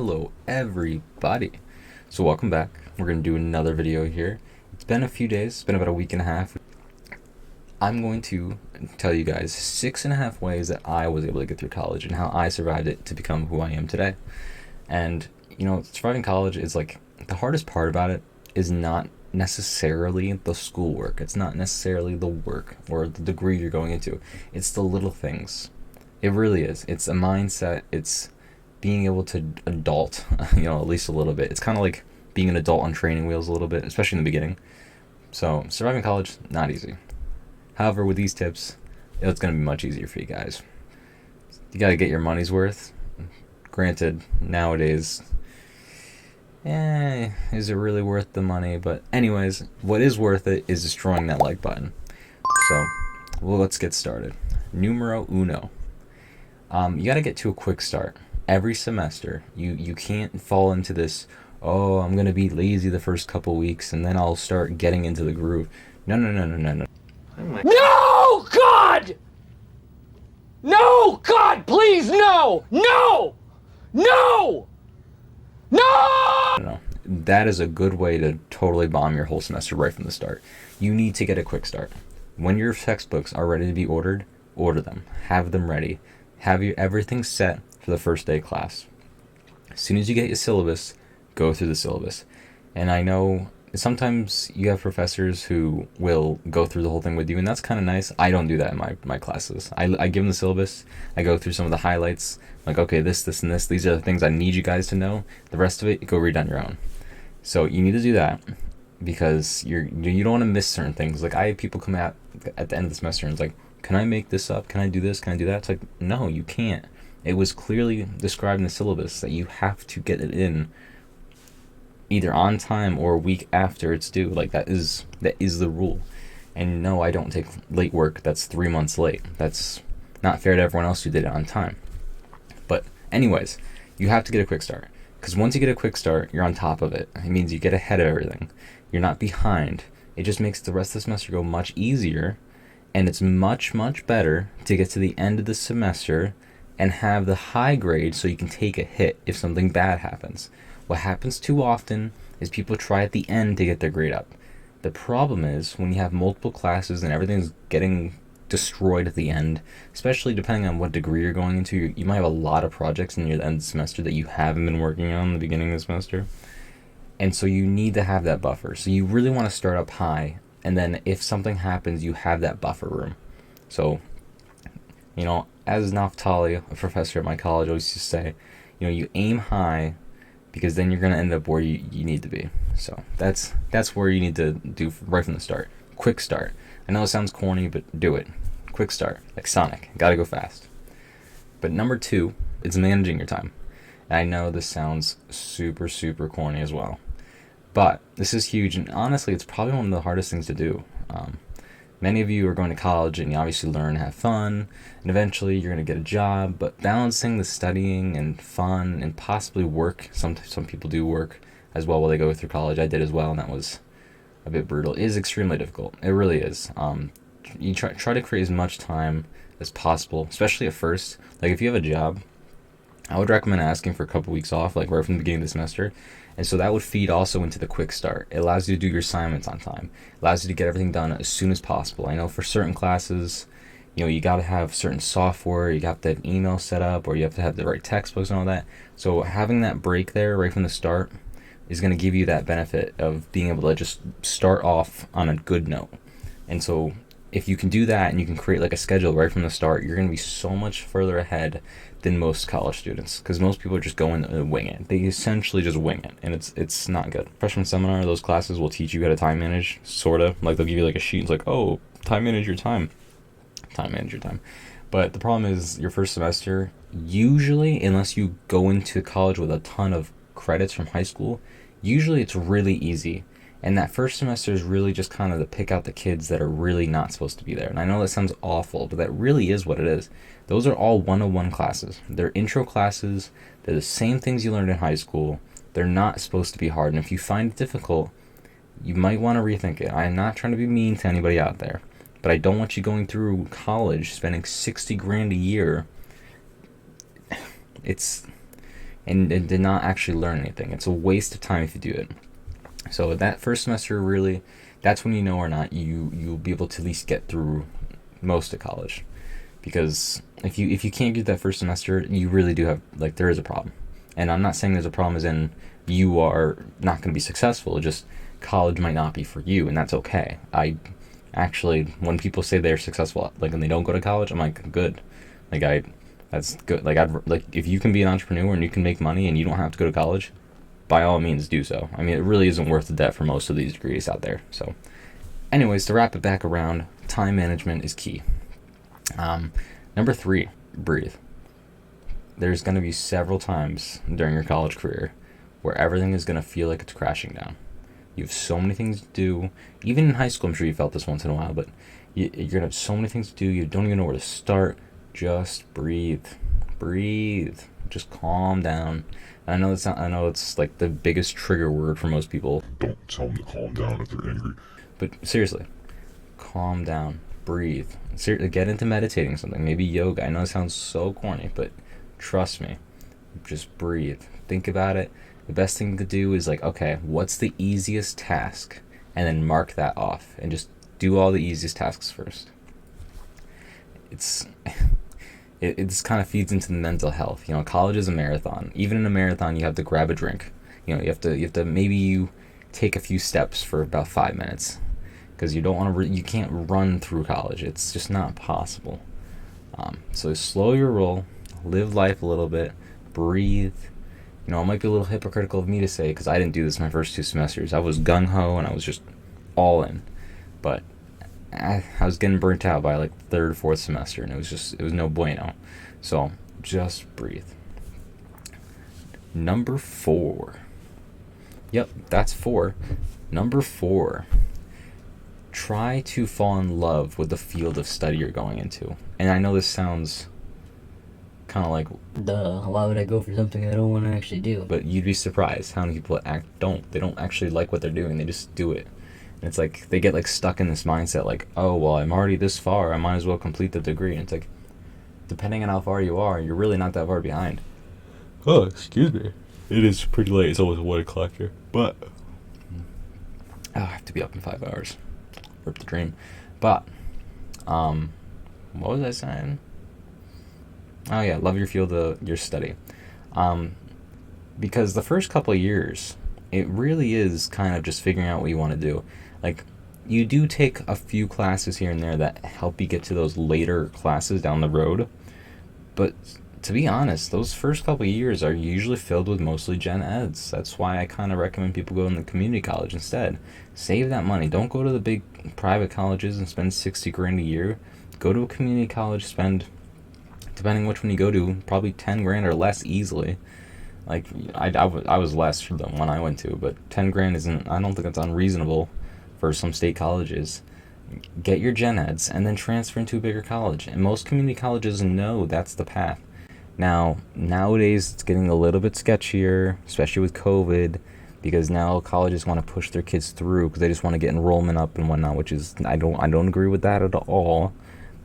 Hello everybody. So welcome back. We're going to do another video here. It's been a few days, it's been about a week and a half. I'm going to tell you guys 6.5 ways that I was able to get through college and how I survived it to become who I am today. And surviving college is like, the hardest part about it is not necessarily the schoolwork. It's not necessarily the work or the degree you're going into. It's the little things. It really is. It's a mindset. It's being able to adult, at least a little bit. It's kind of like being an adult on training wheels a little bit, especially in the beginning. So surviving college, not easy. However, with these tips, it's going to be much easier for you guys. You got to get your money's worth. Granted, nowadays, is it really worth the money? But anyways, what is worth it is destroying that like button. So, let's get started. Numero uno. You got to get to a quick start. Every semester, you can't fall into this, I'm going to be lazy the first couple weeks and then I'll start getting into the groove. No. No, God! No, God, please, no! No! No! No! No. That is a good way to totally bomb your whole semester right from the start. You need to get a quick start. When your textbooks are ready to be ordered, order them. Have them ready. Have everything set for the first day of class. As soon as you get your syllabus, go through the syllabus. And I know sometimes you have professors who will go through the whole thing with you, and that's kind of nice. I don't do that in my classes. I give them the syllabus. I go through some of the highlights. Like, okay, this, and this. These are the things I need you guys to know. The rest of it, go read on your own. So you need to do that because you don't want to miss certain things. Like, I have people come out at the end of the semester and it's like, can I make this up? Can I do this? Can I do that? It's like, no, you can't. It was clearly described in the syllabus that you have to get it in either on time or a week after it's due. Like, that is the rule. And no, I don't take late work that's 3 months late. That's not fair to everyone else who did it on time. But anyways, you have to get a quick start. Because once you get a quick start, you're on top of it. It means you get ahead of everything. You're not behind. It just makes the rest of the semester go much easier. And it's much, much better to get to the end of the semester and have the high grade so you can take a hit if something bad happens. What happens too often is people try at the end to get their grade up. The problem is when you have multiple classes and everything's getting destroyed at the end, especially depending on what degree you're going into, you might have a lot of projects in your end of the semester that you haven't been working on in the beginning of the semester. And so you need to have that buffer. So you really want to start up high, and then if something happens, you have that buffer room. So, as Naftali, a professor at my college, always used to say, you aim high because then you're going to end up where you need to be. So that's where you need to do right from the start. Quick start. I know it sounds corny, but do it. Quick start. Like Sonic. Gotta go fast. But number 2 is managing your time. And I know this sounds super, super corny as well. But this is huge, and honestly, it's probably one of the hardest things to do. Many of you are going to college, and you obviously learn to have fun, and eventually you're going to get a job, but balancing the studying and fun and possibly work, some people do work as well while they go through college. I did as well, and that was a bit brutal. It is extremely difficult. It really is. You try to create as much time as possible, especially at first. Like, if you have a job, I would recommend asking for a couple weeks off, like right from the beginning of the semester. And so that would feed also into the quick start. It allows you to do your assignments on time. It allows you to get everything done as soon as possible. I know for certain classes, you got to have certain software, you have to have email set up, or you have to have the right textbooks and all that. So having that break there right from the start is going to give you that benefit of being able to just start off on a good note. And so if you can do that and you can create like a schedule right from the start, you're going to be so much further ahead than most college students, because most people are just going to wing it. They essentially just wing it, and it's not good. Freshman seminar, those classes will teach you how to time manage, sort of. Like, they'll give you like a sheet. It's like, time manage your time. But the problem is your first semester, usually, unless you go into college with a ton of credits from high school, usually it's really easy. And that first semester is really just kind of to pick out the kids that are really not supposed to be there. And I know that sounds awful, but that really is what it is. Those are all 101 classes. They're intro classes. They're the same things you learned in high school. They're not supposed to be hard. And if you find it difficult, you might want to rethink it. I'm not trying to be mean to anybody out there, but I don't want you going through college spending $60,000 a year. It's and did not actually learn anything. It's a waste of time if you do it. So that first semester really, that's when you know or not you'll be able to at least get through most of college. Because if you can't get that first semester, you really do have, like, there is a problem. And I'm not saying there's a problem as in you are not going to be successful. Just college might not be for you, and that's okay. I actually, when people say they're successful, like, and they don't go to college, I'm like, good. Like, that's good. Like, if you can be an entrepreneur and you can make money and you don't have to go to college, by all means do so. I mean, it really isn't worth the debt for most of these degrees out there. So, anyways, to wrap it back around, time management is key. Number 3, breathe. There's going to be several times during your college career where everything is going to feel like it's crashing down. You have so many things to do. Even in high school, I'm sure you felt this once in a while, but you're going to have so many things to do. You don't even know where to start. Just breathe. Breathe. Just calm down. I know it's like the biggest trigger word for most people. Don't tell them to calm down if they're angry. But seriously, calm down. Breathe. Seriously, get into meditating something. Maybe yoga. I know it sounds so corny, but trust me. Just breathe. Think about it. The best thing to do is, like, okay, what's the easiest task? And then mark that off. And just do all the easiest tasks first. It just kind of feeds into the mental health. You know, college is a marathon. Even in a marathon, you have to grab a drink. You know, you have to maybe you take a few steps for about 5 minutes, because you don't want to. You can't run through college. It's just not possible. So slow your roll, live life a little bit, breathe. You know, it might be a little hypocritical of me to say, because I didn't do this my first 2 semesters. I was gung ho and I was just all in, but I was getting burnt out by like third or fourth semester, and it was no bueno. So just breathe. Number 4. Yep, that's 4. Number 4. Try to fall in love with the field of study you're going into. And I know this sounds kind of like, duh, why would I go for something I don't want to actually do? but you'd be surprised how many people they don't actually like what they're doing. They just do it. And it's like they get like stuck in this mindset, like, oh, well, I'm already this far, I might as well complete the degree. And it's like, depending on how far you are, you're really not that far behind. Oh, excuse me. It is pretty late. It's almost 1 o'clock here. But I have to be up in 5 hours. Rip the dream. But what was I saying? Oh yeah, love your field of your study. Because the first couple of years, it really is kind of just figuring out what you want to do. Like, you do take a few classes here and there that help you get to those later classes down the road. But to be honest, those first couple of years are usually filled with mostly gen eds. That's why I kind of recommend people go in the community college instead. Save that money. Don't go to the big private colleges and spend 60 grand a year. Go to a community college, spend, depending which one you go to, probably 10 grand or less easily. Like, I was less for the one I went to, but 10 grand isn't, I don't think it's unreasonable for some state colleges. Get your gen eds and then transfer into a bigger college. And most community colleges know that's the path. Now, nowadays it's getting a little bit sketchier, especially with COVID, because now colleges want to push their kids through because they just want to get enrollment up and whatnot, which is, I don't agree with that at all.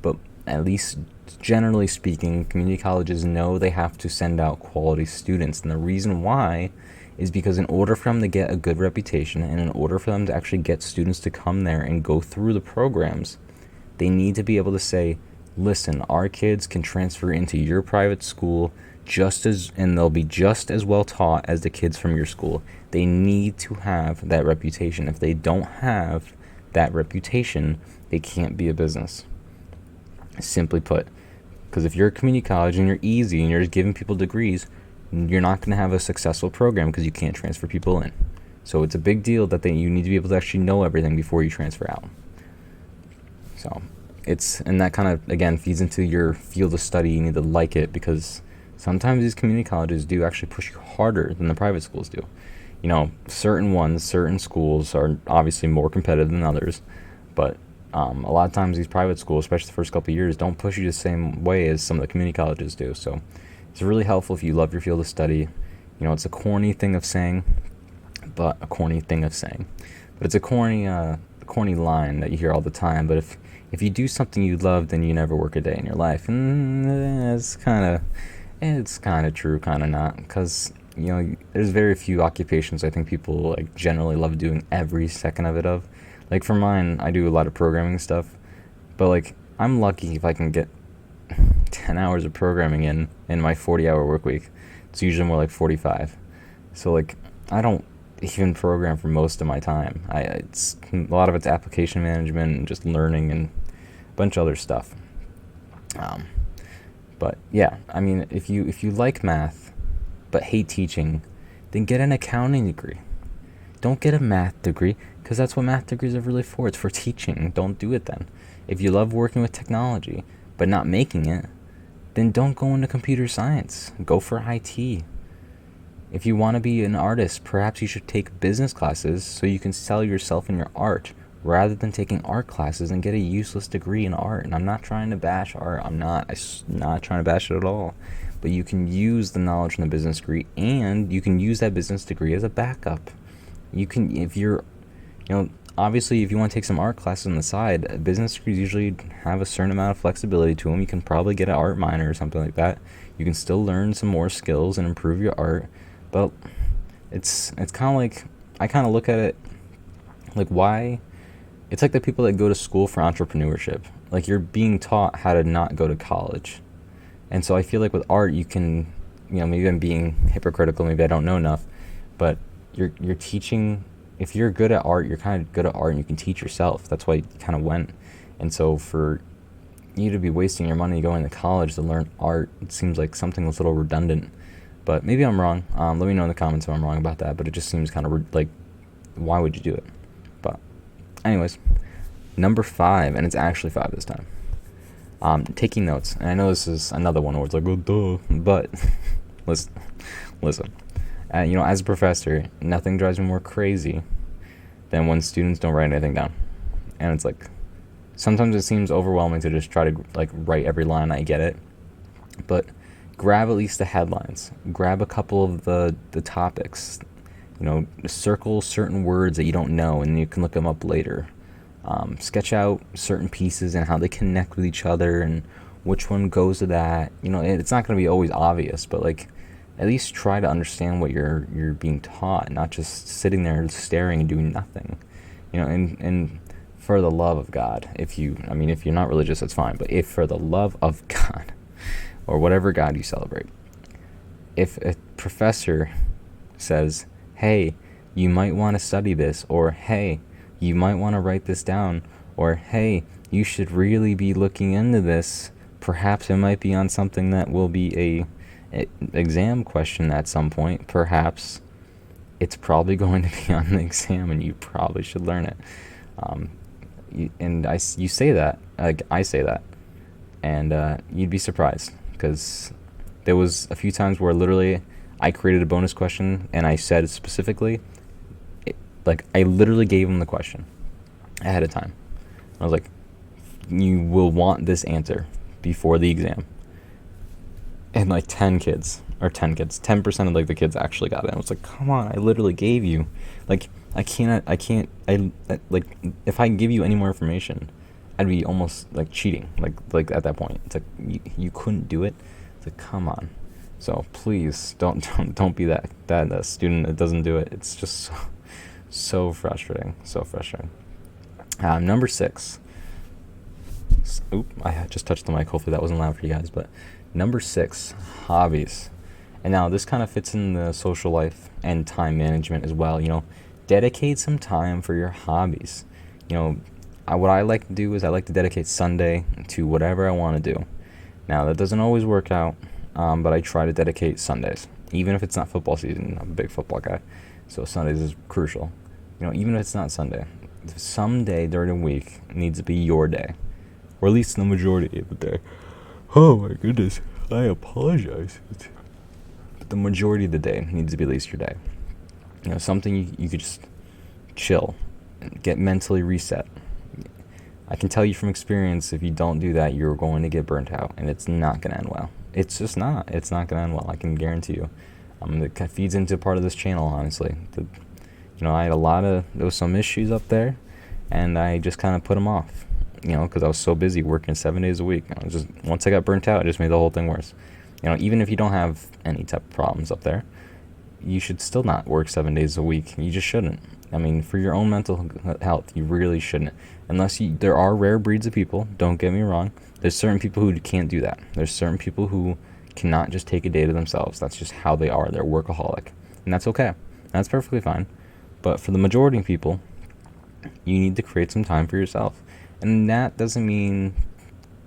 But at least generally speaking, community colleges know they have to send out quality students. And the reason why is because in order for them to get a good reputation and in order for them to actually get students to come there and go through the programs, they need to be able to say, listen, our kids can transfer into your private school and they'll be just as well taught as the kids from your school. They need to have that reputation. If they don't have that reputation, they can't be a business. Simply put, because if you're a community college and you're easy and you're just giving people degrees, you're not going to have a successful program because you can't transfer people in. So it's a big deal that you need to be able to actually know everything before you transfer out. So and that kind of, again, feeds into your field of study. You need to like it, because sometimes these community colleges do actually push you harder than the private schools do. You know, certain schools are obviously more competitive than others, but a lot of times these private schools, especially the first couple of years, don't push you the same way as some of the community colleges do. So it's really helpful if you love your field of study. You know, it's a corny thing of saying, but it's a corny line that you hear all the time. But if you do something you love, then you never work a day in your life. And it's kind of, It's kind of true, kind of not, because there's very few occupations I think people like generally love doing every second of it of. Like for mine, I do a lot of programming stuff, but like I'm lucky if I can get 10 hours of programming in my 40-hour work week. It's usually more like 45. So like I don't even program for most of my time. It's a lot of it's application management and just learning and a bunch of other stuff. But yeah, I mean, if you like math but hate teaching, then get an accounting degree. Don't get a math degree, because that's what math degrees are really for. It's for teaching. Don't do it then. If you love working with technology but not making it, then don't go into computer science. Go for IT. If you want to be an artist, perhaps you should take business classes so you can sell yourself and your art, rather than taking art classes and get a useless degree in art. And I'm not trying to bash art. I'm not trying to bash it at all. But you can use the knowledge in the business degree, and you can use that business degree as a backup. You can, if you're, obviously if you want to take some art classes on the side, business degrees usually have a certain amount of flexibility to them. You can probably get an art minor or something like that. You can still learn some more skills and improve your art. But it's kind of like, I kind of look at it like, why? It's like the people that go to school for entrepreneurship. Like, you're being taught how to not go to college. And so I feel like with art, you can, maybe I'm being hypocritical, maybe I don't know enough, but you're teaching. If you're good at art, you're kind of good at art and you can teach yourself. That's why you kind of went. And so for you to be wasting your money going to college to learn art, it seems like something that's a little redundant. But maybe I'm wrong. Let me know in the comments if I'm wrong about that. But it just seems kind of like, why would you do it? But anyways, number 5, and it's actually 5 this time. Taking notes. And I know this is another one where it's like, oh, duh. But listen. As a professor, nothing drives me more crazy than when students don't write anything down. And it's like, sometimes it seems overwhelming to just try to like write every line. I get it. But grab at least the headlines. Grab a couple of the topics. Circle certain words that you don't know and you can look them up later. Sketch out certain pieces and how they connect with each other and which one goes to that. It's not going to be always obvious, but like at least try to understand what you're being taught, not just sitting there staring and doing nothing. And for the love of God, if you're not religious, that's fine, but if for the love of God, or whatever God you celebrate, if a professor says, hey, you might want to study this, or hey, you might want to write this down, or hey, you should really be looking into this, perhaps it might be on something that will be a exam question at some point, perhaps it's probably going to be on the exam and you probably should learn it. You say that, like I say that, and you'd be surprised, because there was a few times where literally I created a bonus question and I said specifically, I literally gave them the question ahead of time. I was like, you will want this answer before the exam. And 10% of the kids actually got it. I was like, come on, I literally gave you, I can't, if I give you any more information, I'd be almost like cheating, like at that point. It's like, you couldn't do it. It's like, come on. So please don't be that student that doesn't do it. It's just so frustrating. Number 6. Oop, I just touched the mic. Hopefully that wasn't loud for you guys. But number 6, hobbies. And now this kind of fits in the social life and time management as well. Dedicate some time for your hobbies. What I like to do is I like to dedicate Sunday to whatever I want to do. Now that doesn't always work out, but I try to dedicate Sundays, even if it's not football season. I'm a big football guy, so Sundays is crucial. Even if it's not Sunday, some day during the week needs to be your day, or at least the majority of the day. Oh my goodness, I apologize. But the majority of the day needs to be at least your day. Something you could just chill, get mentally reset. I can tell you from experience, if you don't do that, you're going to get burnt out, and it's not going to end well. It's just not. It's not going to end well. I can guarantee you. It feeds into part of this channel, honestly. I had there was some issues up there, and I just kind of put them off, because I was so busy working 7 days a week. Once I got burnt out, it just made the whole thing worse. You know, even if you don't have any type of problems up there, you should still not work 7 days a week. You just shouldn't. I mean, for your own mental health, you really shouldn't. Unless you, there are rare breeds of people, don't get me wrong. There's certain people who can't do that. There's certain people who cannot just take a day to themselves. That's just how they are. They're workaholic. And that's okay. That's perfectly fine. But for the majority of people, you need to create some time for yourself. And that doesn't mean,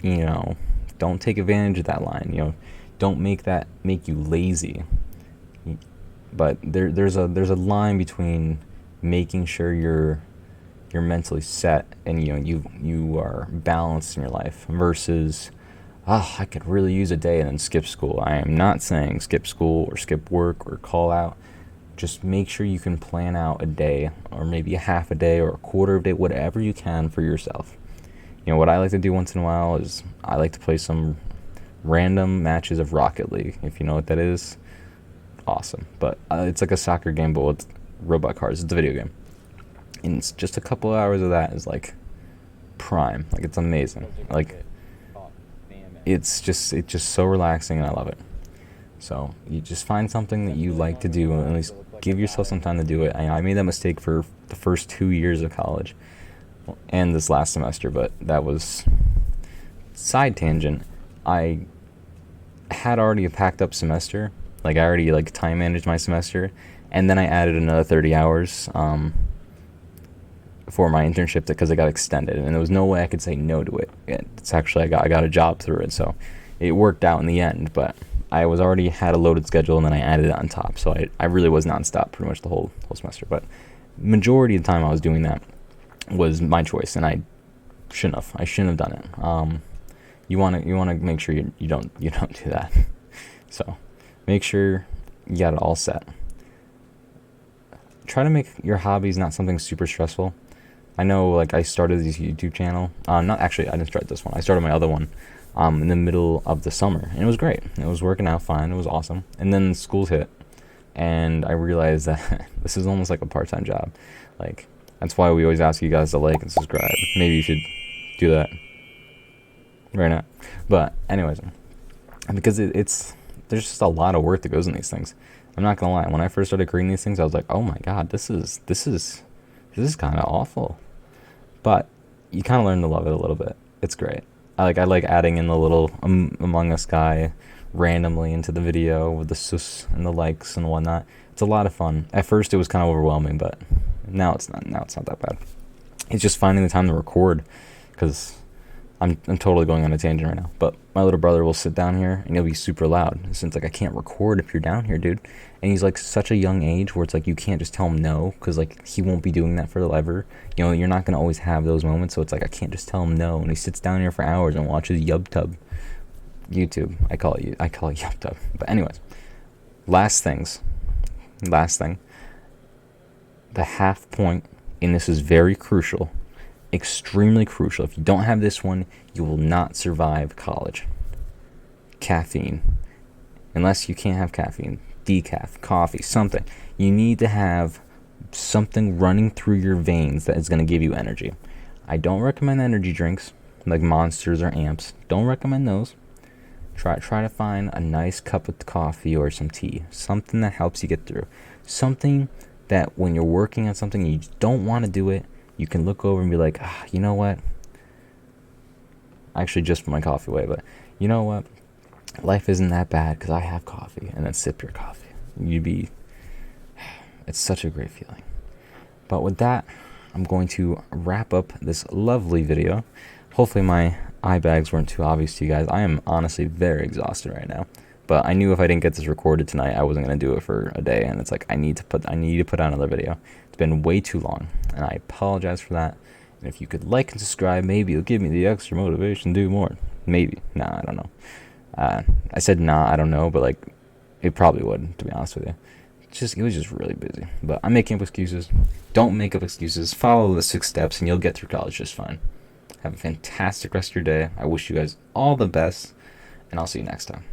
you know, don't take advantage of that line. You know, don't make that make you lazy. But there's a line between making sure you're mentally set and you are balanced in your life versus, oh, I could really use a day and then skip school. I am not saying skip school or skip work or call out. Just make sure you can plan out a day or maybe a half a day or a quarter of a day, whatever you can for yourself. You know, what I like to do once in a while is I like to play some random matches of Rocket League, if you know what that is. Awesome. But it's like a soccer game, but with robot cars. It's a video game. And it's just a couple hours of that is like prime. Like, it's amazing. Like, it's just so relaxing, and I love it. So you just find something that you like to do, and at least give yourself some time to do it. I made that mistake for the first 2 years of college and this last semester, but that was side tangent. I had already a packed up semester. Like, I already like time managed my semester, and then I added another 30 hours for my internship because it got extended, and there was no way I could say no to it. It's actually I got a job through it, so it worked out in the end. But I was already had a loaded schedule, and then I added it on top, so I really was nonstop pretty much the whole semester. But majority of the time I was doing that was my choice, and I shouldn't have done it. You want to make sure you don't do that. So make sure you got it all set. Try to make your hobbies not something super stressful. I know, like, I started this YouTube channel. Not actually, I didn't start this one. I started my other one in the middle of the summer, and it was great. It was working out fine. It was awesome. And then schools hit, and I realized that this is almost like a part-time job. Like, that's why we always ask you guys to like and subscribe. Maybe you should do that right now. But anyways, because it's there's just a lot of work that goes in these things. I'm not gonna lie. When I first started creating these things, I was like, oh my god, this is kind of awful. But you kind of learn to love it a little bit. It's great. I like adding in the little Among Us guy randomly into the video with the sus and the likes and whatnot. It's a lot of fun. At first it was kind of overwhelming, but now it's not that bad. It's just finding the time to record, because I'm totally going on a tangent right now. But my little brother will sit down here and he'll be super loud. So it's like, I can't record if you're down here, dude. And he's like such a young age where it's like you can't just tell him no, because like he won't be doing that forever. You know, you're not gonna always have those moments. So it's like I can't just tell him no. And he sits down here for hours and watches YouTube. I call it YouTube. But anyways, last thing. The half point, and this is very crucial. Extremely crucial. If you don't have this one, you will not survive college. Caffeine. Unless you can't have caffeine, decaf, coffee, something. You need to have something running through your veins that is going to give you energy. I don't recommend energy drinks like Monsters or Amps. Don't recommend those. Try to find a nice cup of coffee or some tea. Something that helps you get through. Something that when you're working on something and you don't want to do it, you can look over and be like, you know what? I actually just put my coffee away, but you know what? Life isn't that bad because I have coffee. And then sip your coffee. It's such a great feeling. But with that, I'm going to wrap up this lovely video. Hopefully my eye bags weren't too obvious to you guys. I am honestly very exhausted right now. But I knew if I didn't get this recorded tonight, I wasn't going to do it for a day. And it's like, I need to put out another video. It's been way too long, and I apologize for that. And if you could like and subscribe, maybe it'll give me the extra motivation to do more. Maybe. Nah, I don't know. I said nah, I don't know, but like, it probably would, to be honest with you. It was just really busy. But I'm making up excuses. Don't make up excuses. Follow the 6 steps, and you'll get through college just fine. Have a fantastic rest of your day. I wish you guys all the best, and I'll see you next time.